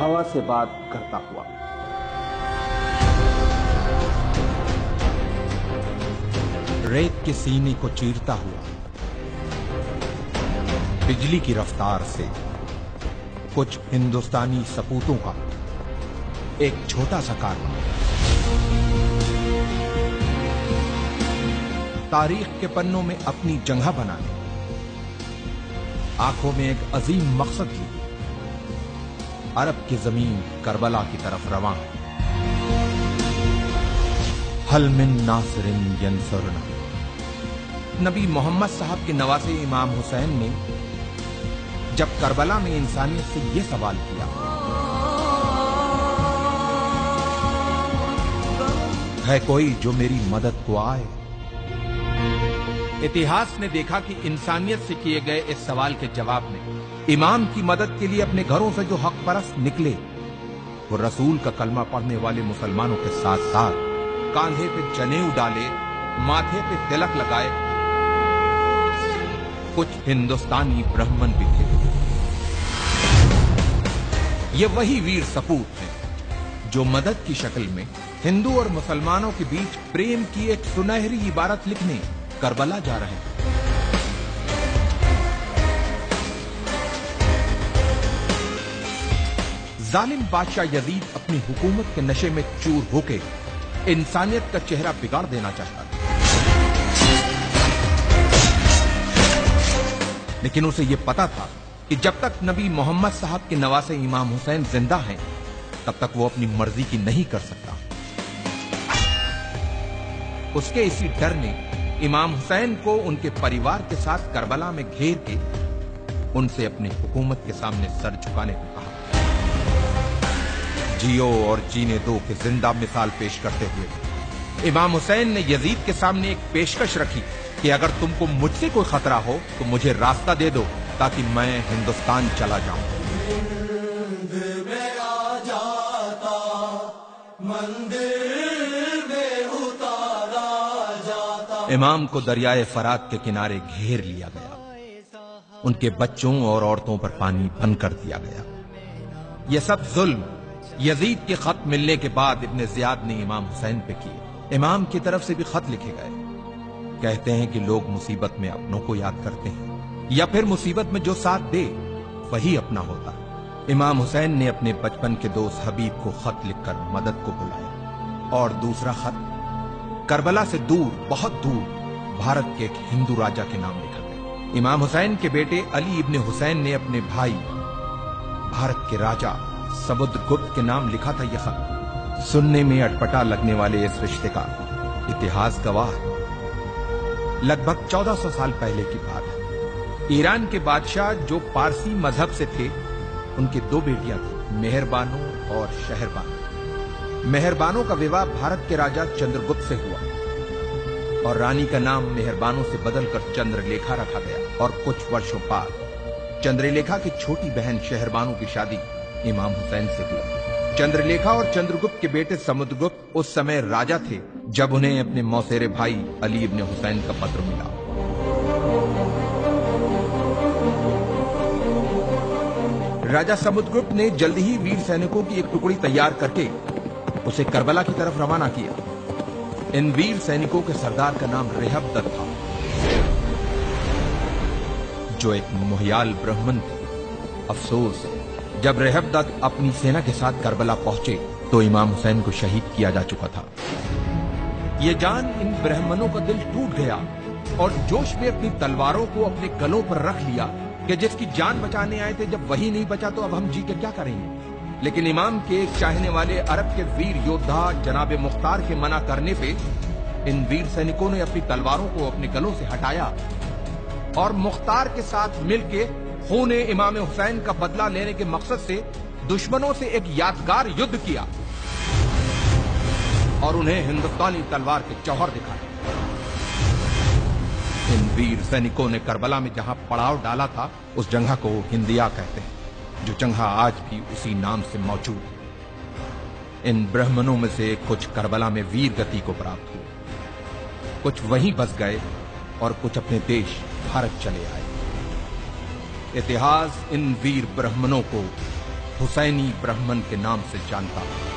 हवा से बात करता हुआ। रेत के सीने को चीरता हुआ, बिजली की रफ्तार से कुछ हिंदुस्तानी सपूतों का एक छोटा सा कारवां तारीख के पन्नों में अपनी जगह बनाने, आंखों में एक अजीम मकसद लिए अरब की जमीन करबला की तरफ रवां है। हल मिन नासिरिन यंसुरना। नबी मोहम्मद साहब के नवासे इमाम हुसैन ने जब करबला में इंसानियत से यह सवाल किया, है कोई जो मेरी मदद को आए? इतिहास ने देखा कि इंसानियत से किए गए इस सवाल के जवाब में इमाम की मदद के लिए अपने घरों से जो हक परस्त निकले, वो रसूल का कलमा पढ़ने वाले मुसलमानों के साथ साथ कांधे पे जनेऊ डाले, माथे पे तिलक लगाए कुछ हिंदुस्तानी ब्राह्मण भी थे। ये वही वीर सपूत हैं जो मदद की शक्ल में हिंदू और मुसलमानों के बीच प्रेम की एक सुनहरी इबारत लिखने करबला जा रहे हैं। जालिम बादशाह यजीद अपनी हुकूमत के नशे में चूर होके इंसानियत का चेहरा बिगाड़ देना चाहता था, लेकिन उसे यह पता था कि जब तक नबी मोहम्मद साहब के नवासे इमाम हुसैन जिंदा हैं, तब तक वो अपनी मर्जी की नहीं कर सकता। उसके इसी डर ने इमाम हुसैन को उनके परिवार के साथ करबला में घेर के उनसे अपनी हुकूमत के सामने सर झुकाने को कहा। जियो और जीने दो की जिंदा मिसाल पेश करते हुए इमाम हुसैन ने यजीद के सामने एक पेशकश रखी कि अगर तुमको मुझसे कोई खतरा हो तो मुझे रास्ता दे दो ताकि मैं हिंदुस्तान चला जाऊं। इमाम को दरियाए फरात के किनारे घेर लिया गया, उनके बच्चों और औरतों पर पानी बंद कर दिया गया। यह सब जुल्म यजीद के खत मिलने के बाद इब्ने जियाद ने इमाम हुसैन पे किए। इमाम की तरफ से भी खत लिखे गए। कहते हैं कि लोग मुसीबत में अपनों को याद करते हैं या फिर मुसीबत में जो साथ दे वही अपना होता। इमाम हुसैन ने अपने बचपन के दोस्त हबीब को खत लिखकर मदद को बुलाया और दूसरा खत करबला से दूर, बहुत दूर भारत के एक हिंदू राजा के नाम लिखा गया। इमाम हुसैन के बेटे अली इब्ने हुसैन ने अपने भाई भारत के राजा समुद्रगुप्त के नाम लिखा था यह खत। सुनने में अटपटा लगने वाले इस रिश्ते का इतिहास गवाह है। लगभग 1400 साल पहले की बात है। ईरान के बादशाह जो पारसी मजहब से थे, उनकी दो बेटियां थी, मेहरबानो और शहरबानो। मेहरबानो का विवाह भारत के राजा चंद्रगुप्त से हुआ और रानी का नाम मेहरबानो से बदलकर चंद्रलेखा रखा गया। और कुछ वर्षों बाद चंद्रलेखा की छोटी बहन शहरबानो की शादी इमाम हुसैन से हुई। चंद्रलेखा और चंद्रगुप्त के बेटे समुद्रगुप्त उस समय राजा थे जब उन्हें अपने मौसेरे भाई अली इब्ने हुसैन का पत्र मिला। राजा समुद्रगुप्त ने जल्द ही वीर सैनिकों की एक टुकड़ी तैयार करके उसे करबला की तरफ रवाना किया। इन वीर सैनिकों के सरदार का नाम रेहबदत था, जो एक मोहियाल ब्राह्मण थे। अफसोस, जब रेहबदत अपनी सेना के साथ करबला पहुंचे तो इमाम हुसैन को शहीद किया जा चुका था। ये जान इन ब्राह्मणों का दिल टूट गया और जोश में अपनी तलवारों को अपने गलों पर रख लिया कि जिसकी जान बचाने आए थे, जब वही नहीं बचा तो अब हम जी के क्या करेंगे। लेकिन इमाम के एक चाहने वाले अरब के वीर योद्धा जनाबे मुख्तार के मना करने पे इन वीर सैनिकों ने अपनी तलवारों को अपने गलों से हटाया और मुख्तार के साथ मिलके खूने इमाम हुसैन का बदला लेने के मकसद से दुश्मनों से एक यादगार युद्ध किया और उन्हें हिंदुस्तानी तलवार के जौहर दिखाए। इन वीर सैनिकों ने करबला में जहां पड़ाव डाला था, उस जगह को हिंदिया कहते हैं, जो जगह आज भी उसी नाम से मौजूद है। इन ब्राह्मणों में से कुछ करबला में वीर गति को प्राप्त हुए, कुछ वहीं बस गए और कुछ अपने देश भारत चले आए। इतिहास इन वीर ब्राह्मणों को हुसैनी ब्राह्मण के नाम से जानता हूं।